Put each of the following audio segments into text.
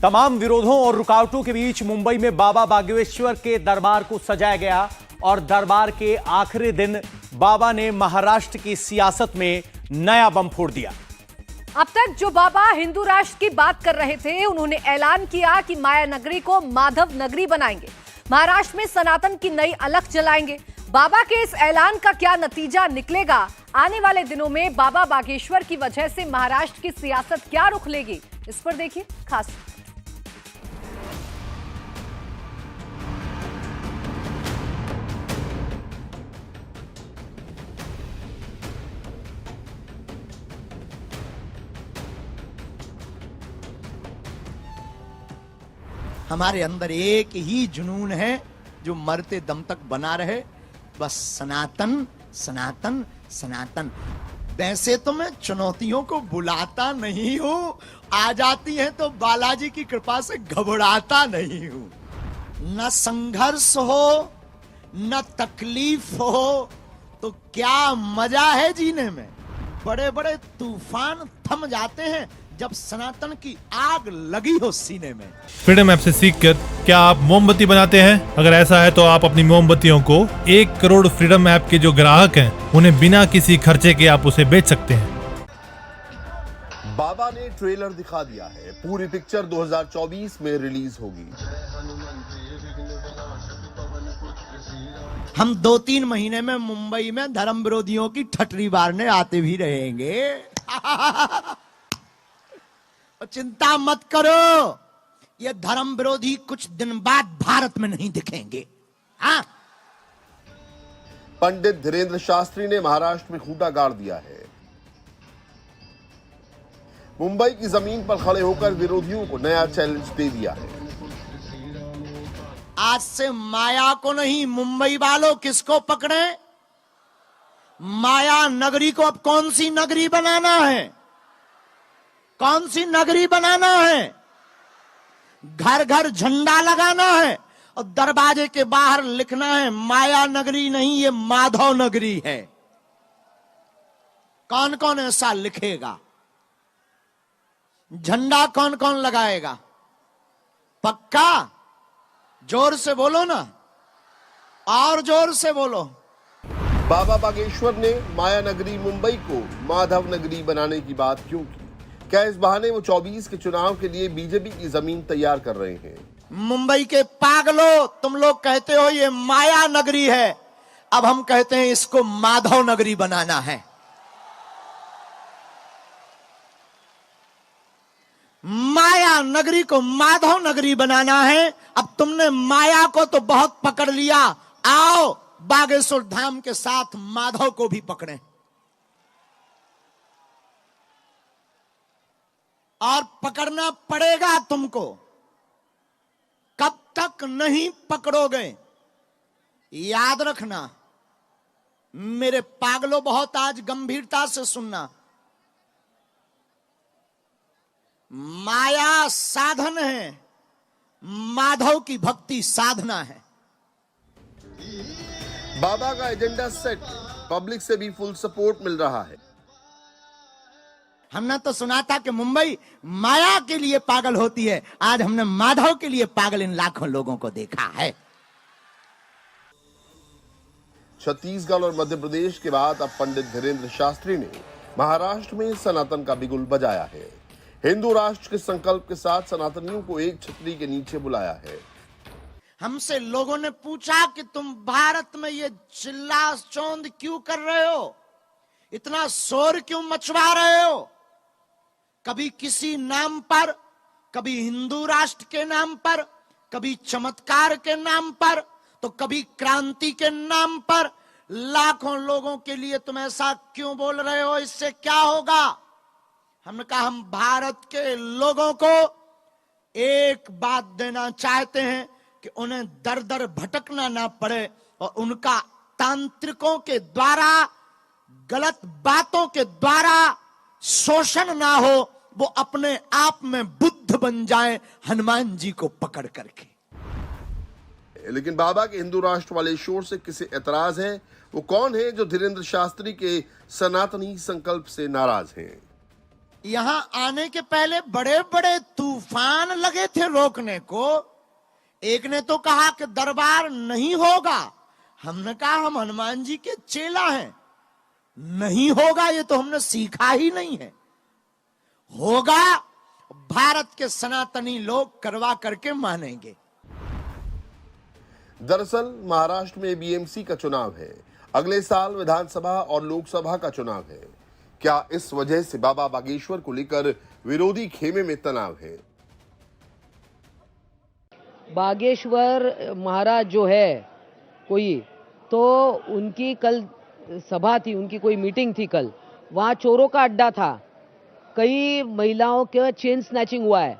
तमाम विरोधों और रुकावटों के बीच मुंबई में बाबा बागेश्वर के दरबार को सजाया गया और दरबार के आखिरी दिन बाबा ने महाराष्ट्र की सियासत में नया बम फोड़ दिया। अब तक जो बाबा हिंदू राष्ट्र की बात कर रहे थे, उन्होंने ऐलान किया कि माया नगरी को माधव नगरी बनाएंगे, महाराष्ट्र में सनातन की नई अलख जलाएंगे। बाबा के इस ऐलान का क्या नतीजा निकलेगा, आने वाले दिनों में बाबा बागेश्वर की वजह से महाराष्ट्र की सियासत क्या रुख लेगी, इस पर देखिए खास। हमारे अंदर एक ही जुनून है जो मरते दम तक बना रहे, बस सनातन सनातन सनातन। वैसे तो मैं चुनौतियों को बुलाता नहीं हूं, आ जाती हैं तो बालाजी की कृपा से घबराता नहीं हूं। न संघर्ष हो न तकलीफ हो तो क्या मजा है जीने में। बड़े बड़े तूफान थम जाते हैं जब सनातन की आग लगी हो सीने में। फ्रीडम ऐप से सीखकर क्या आप मोमबत्ती बनाते हैं? अगर ऐसा है तो आप अपनी मोमबत्तियों को 1 करोड़ फ्रीडम ऐप के जो ग्राहक हैं उन्हें बिना किसी खर्चे के आप उसे बेच सकते हैं। बाबा ने ट्रेलर दिखा दिया है, पूरी पिक्चर 2024 में रिलीज होगी। हम 2-3 महीने में मुंबई में धर्म विरोधियों की ठटरी बारने आते भी रहेंगे। चिंता मत करो, ये धर्म विरोधी कुछ दिन बाद भारत में नहीं दिखेंगे। हाँ? पंडित धीरेन्द्र शास्त्री ने महाराष्ट्र में खूंटा गाड़ दिया है। मुंबई की जमीन पर खड़े होकर विरोधियों को नया चैलेंज दे दिया है। आज से माया को नहीं, मुंबई वालों किसको पकड़े? माया नगरी को अब कौन सी नगरी बनाना है? कौन सी नगरी बनाना है? घर घर झंडा लगाना है और दरवाजे के बाहर लिखना है माया नगरी नहीं, ये माधव नगरी है। कौन कौन ऐसा लिखेगा? झंडा कौन कौन लगाएगा? पक्का? जोर से बोलो ना, और जोर से बोलो। बाबा बागेश्वर ने माया नगरी मुंबई को माधव नगरी बनाने की बात क्यों की? क्या इस बहाने वो 24 के चुनाव के लिए बीजेपी की जमीन तैयार कर रहे हैं? मुंबई के पागलों, तुम लोग कहते हो ये माया नगरी है, अब हम कहते हैं इसको माधव नगरी बनाना है। माया नगरी को माधव नगरी बनाना है। अब तुमने माया को तो बहुत पकड़ लिया, आओ बागेश्वर धाम के साथ माधव को भी पकड़े। और पकड़ना पड़ेगा तुमको, कब तक नहीं पकड़ोगे याद रखना। मेरे पागलों, बहुत आज गंभीरता से सुनना। माया साधन है, माधव की भक्ति साधना है। बाबा का एजेंडा सेट, पब्लिक से भी फुल सपोर्ट मिल रहा है। हमने तो सुना था कि मुंबई माया के लिए पागल होती है, आज हमने माधव के लिए पागल इन लाखों लोगों को देखा है। छत्तीसगढ़ और मध्य प्रदेश के बाद अब पंडित धीरेन्द्र शास्त्री ने महाराष्ट्र में सनातन का बिगुल बजाया है। हिंदू राष्ट्र के संकल्प के साथ सनातनियों को एक छतरी के नीचे बुलाया है। हमसे लोगों ने पूछा कि तुम भारत में ये चिल्ला चौंध क्यों कर रहे हो, इतना शोर क्यों मचवा रहे हो? कभी किसी नाम पर, कभी हिंदू राष्ट्र के नाम पर, कभी चमत्कार के नाम पर, तो कभी क्रांति के नाम पर। लाखों लोगों के लिए तुम ऐसा क्यों बोल रहे हो, इससे क्या होगा? हमने कहा हम भारत के लोगों को एक बात देना चाहते हैं कि उन्हें दर दर भटकना ना पड़े और उनका तांत्रिकों के द्वारा, गलत बातों के द्वारा शोषण ना हो, वो अपने आप में बुद्ध बन जाए हनुमान जी को पकड़ करके। लेकिन बाबा के हिंदू राष्ट्र वाले शोर से किसे एतराज है? वो कौन है जो धीरेन्द्र शास्त्री के सनातनी संकल्प से नाराज हैं? यहां आने के पहले बड़े बड़े तूफान लगे थे रोकने को। एक ने तो कहा कि दरबार नहीं होगा। हमने कहा हम हनुमान जी के चेला हैं, नहीं होगा ये तो हमने सीखा ही नहीं है। होगा, भारत के सनातनी लोग करवा करके मानेंगे। दरअसल महाराष्ट्र में बीएमसी का चुनाव है, अगले साल विधानसभा और लोकसभा का चुनाव है। क्या इस वजह से बाबा बागेश्वर को लेकर विरोधी खेमे में तनाव है? बागेश्वर महाराज जो है कोई, तो उनकी कल सभा थी, उनकी कोई मीटिंग थी कल, वहाँ चोरों का अड्डा था। कई महिलाओं के चेन स्नैचिंग हुआ है,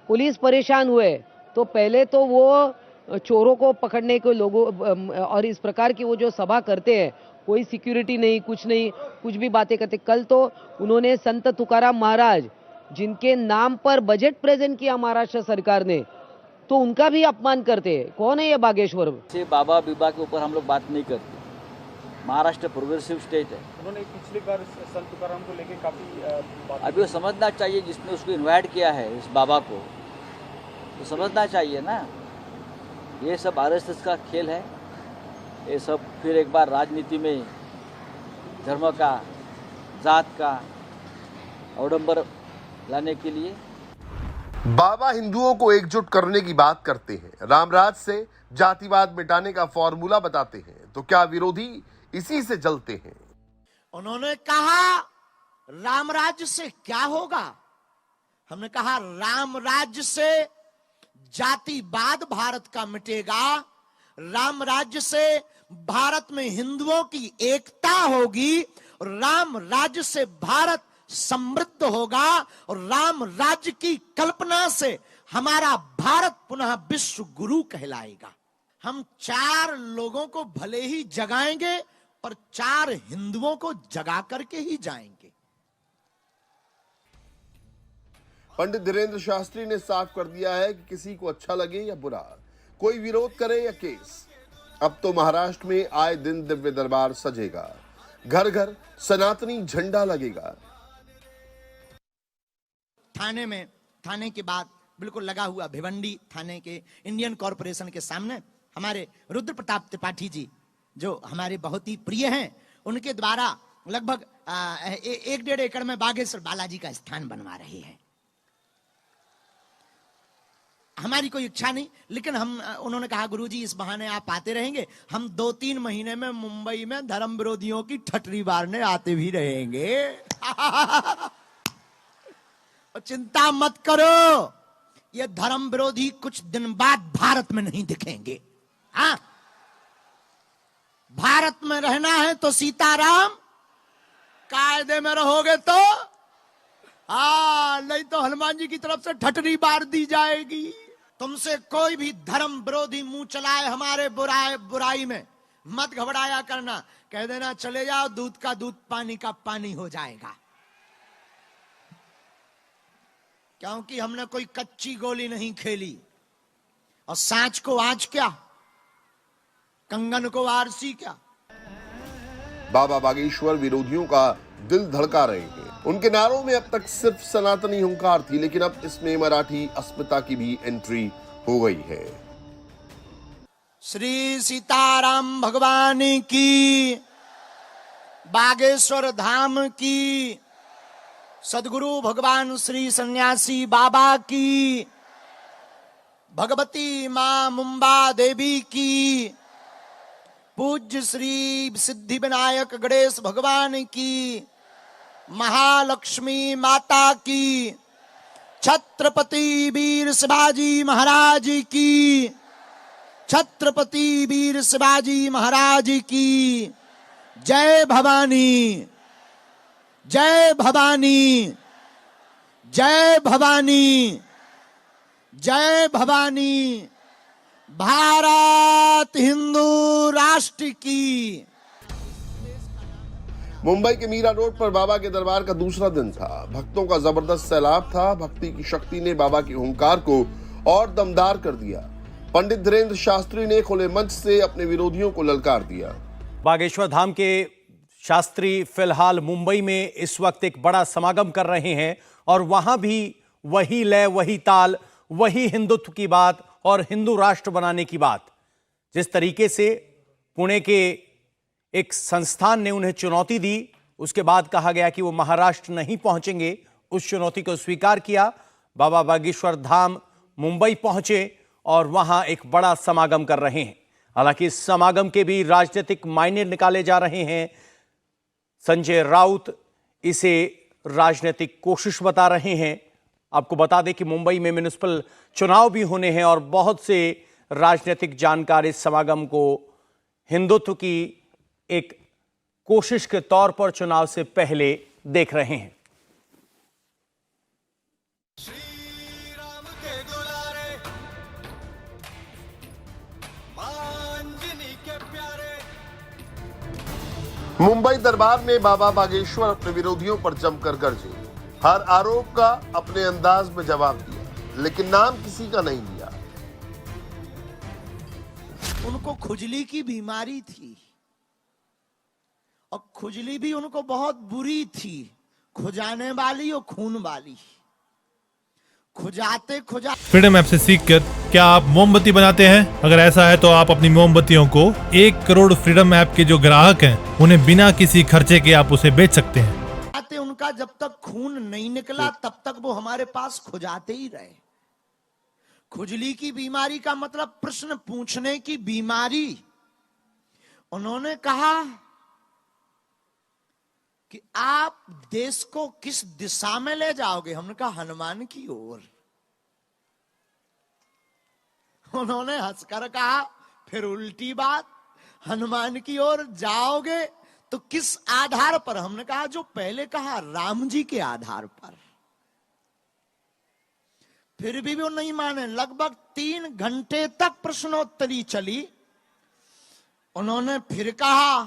पुलिस परेशान हुए। तो पहले तो वो चोरों को पकड़ने के लोगों और इस प्रकार की वो जो सभा करते हैं, कोई सिक्योरिटी नहीं, कुछ नहीं, कुछ भी बातें करते। कल तो उन्होंने संत तुकाराम महाराज जिनके नाम पर बजट प्रेजेंट किया महाराष्ट्र सरकार ने, तो उनका भी अपमान करते हैं। कौन है ये बागेश्वर? से बाबा बीबा के ऊपर हम लोग बात नहीं करते। महाराष्ट्र प्रोग्रेसिव स्टेट है। उन्होंने पिछली बार संत तुकाराम को लेके काफी अभी वो समझना चाहिए, जिसने उसको इन्वाइट किया है इस बाबा को, तो समझना चाहिए ना, ये सब आरएसएस का खेल है। ये सब फिर एक बार राजनीति में धर्म का, जात का अवडंबर लाने के लिए। बाबा हिंदुओं को एकजुट करने की बात करते हैं, रामराज से जातिवाद मिटाने का फॉर्मूला बताते हैं, तो क्या विरोधी इसी से जलते हैं? उन्होंने कहा राम राज्य से क्या होगा? हमने कहा राम राज्य से जातिवाद भारत का मिटेगा, राम राज्य से भारत में हिंदुओं की एकता होगी, राम राज्य से भारत समृद्ध होगा, और राम राज्य की कल्पना से हमारा भारत पुनः विश्व गुरु कहलाएगा। हम 4 लोगों को भले ही जगाएंगे, पर 4 हिंदुओं को जगा करके ही जाएंगे। पंडित धीरेन्द्र शास्त्री ने साफ कर दिया है कि किसी को अच्छा लगे या बुरा, कोई विरोध करे या केस, अब तो महाराष्ट्र में आए दिन दिव्य दरबार सजेगा, घर घर सनातनी झंडा लगेगा। थाने में, थाने के बाद बिल्कुल लगा हुआ भिवंडी थाने के इंडियन कॉरपोरेशन के सामने हमारे रुद्र प्रताप त्रिपाठी जी, जो हमारे बहुत ही प्रिय हैं, उनके द्वारा लगभग 1-1.5 एकड़ में बागेश्वर बालाजी का स्थान बनवा रहे हैं। हमारी कोई इच्छा नहीं, लेकिन हम, उन्होंने कहा गुरुजी इस बहाने आप आते रहेंगे, हम 2-3 महीने में मुंबई में धर्म विरोधियों की ठटरी बारने आते भी रहेंगे। और चिंता मत करो, ये धर्म विरोधी कुछ दिन बाद भारत में नहीं दिखेंगे। हाँ, भारत में रहना है तो सीताराम कायदे में रहोगे तो, नहीं तो हनुमान जी की तरफ से ठटरी बार दी जाएगी। तुमसे कोई भी धर्म विरोधी मुंह चलाए हमारे बुराई में, मत घबराया करना, कह देना चले जाओ, दूध का दूध पानी का पानी हो जाएगा। क्योंकि हमने कोई कच्ची गोली नहीं खेली, और सांच को आज क्या, कंगन को आरसी क्या। बाबा बागेश्वर विरोधियों का दिल धड़का रहे हैं। उनके नारों में अब तक सिर्फ सनातनी हुंकार थी, लेकिन अब इसमें मराठी अस्मिता की भी एंट्री हो गई है। श्री सीताराम भगवान की, बागेश्वर धाम की, सदगुरु भगवान श्री सन्यासी बाबा की, भगवती मां मुंबा देवी की, पूज्य श्री सिद्धि विनायक गणेश भगवान की, महालक्ष्मी माता की, छत्रपति वीर शिवाजी महाराज की, छत्रपति वीर शिवाजी महाराज की। जय भवानी, जय भवानी, जय भवानी, जय भवानी। भारत हिंदू राष्ट्र की। मुंबई के मीरा रोड पर बाबा के दरबार का दूसरा दिन था। भक्तों का जबरदस्त सैलाब था। भक्ति की शक्ति ने बाबा के हुंकार को और दमदार कर दिया। पंडित धीरेन्द्र शास्त्री ने खुले मंच से अपने विरोधियों को ललकार दिया। बागेश्वर धाम के शास्त्री फिलहाल मुंबई में इस वक्त एक बड़ा समागम कर रहे हैं और वहां भी वही लय, वही ताल, वही हिंदुत्व की बात और हिंदू राष्ट्र बनाने की बात। जिस तरीके से पुणे के एक संस्थान ने उन्हें चुनौती दी, उसके बाद कहा गया कि वो महाराष्ट्र नहीं पहुंचेंगे, उस चुनौती को स्वीकार किया, बाबा बागेश्वर धाम मुंबई पहुंचे और वहां एक बड़ा समागम कर रहे हैं। हालांकि इस समागम के भी राजनीतिक मायने निकाले जा रहे हैं। संजय राउत इसे राजनीतिक कोशिश बता रहे हैं। आपको बता दें कि मुंबई में म्युनिसिपल चुनाव भी होने हैं और बहुत से राजनीतिक जानकार इस समागम को हिंदुत्व की एक कोशिश के तौर पर चुनाव से पहले देख रहे हैं। मुंबई दरबार में बाबा बागेश्वर अपने विरोधियों पर जमकर गरजे, हर आरोप का अपने अंदाज में जवाब दिया, लेकिन नाम किसी का नहीं लिया। उनको खुजली की बीमारी थी और खुजली भी उनको बहुत बुरी थी, खुजाने वाली और खून वाली। खुजाते फ्रीडम ऐप से सीखकर क्या आप मोमबत्ती बनाते हैं? अगर ऐसा है तो आप अपनी मोमबत्तियों को 1 करोड़ फ्रीडम ऐप के जो ग्राहक हैं उन्हें बिना किसी खर्चे के आप उसे बेच सकते हैं। उनका जब तक खून नहीं निकला तब तक वो हमारे पास खुजाते ही रहे। खुजली की बीमारी का मतलब प्रश्न पूछने की बीमारी। उन्होंने कहा कि आप देश को किस दिशा में ले जाओगे? हमने कहा हनुमान की ओर। उन्होंने हंसकर कहा फिर उल्टी बात, हनुमान की ओर जाओगे तो किस आधार पर? हमने कहा जो पहले कहा, राम जी के आधार पर। फिर भी वो नहीं माने। लगभग 3 घंटे तक प्रश्नोत्तरी चली। उन्होंने फिर कहा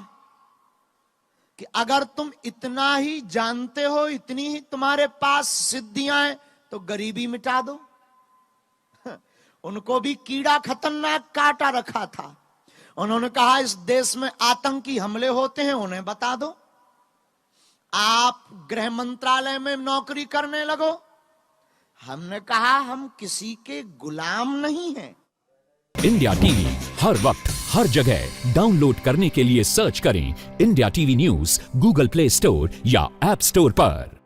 कि अगर तुम इतना ही जानते हो, इतनी ही तुम्हारे पास सिद्धियां हैं, तो गरीबी मिटा दो। उनको भी कीड़ा खतरनाक काटा रखा था। उन्होंने कहा इस देश में आतंकी हमले होते हैं, उन्हें बता दो। आप गृह मंत्रालय में नौकरी करने लगो। हमने कहा हम किसी के गुलाम नहीं हैं। इंडिया टीवी हर वक्त हर जगह डाउनलोड करने के लिए सर्च करें India TV news Google play store या ऐप स्टोर पर।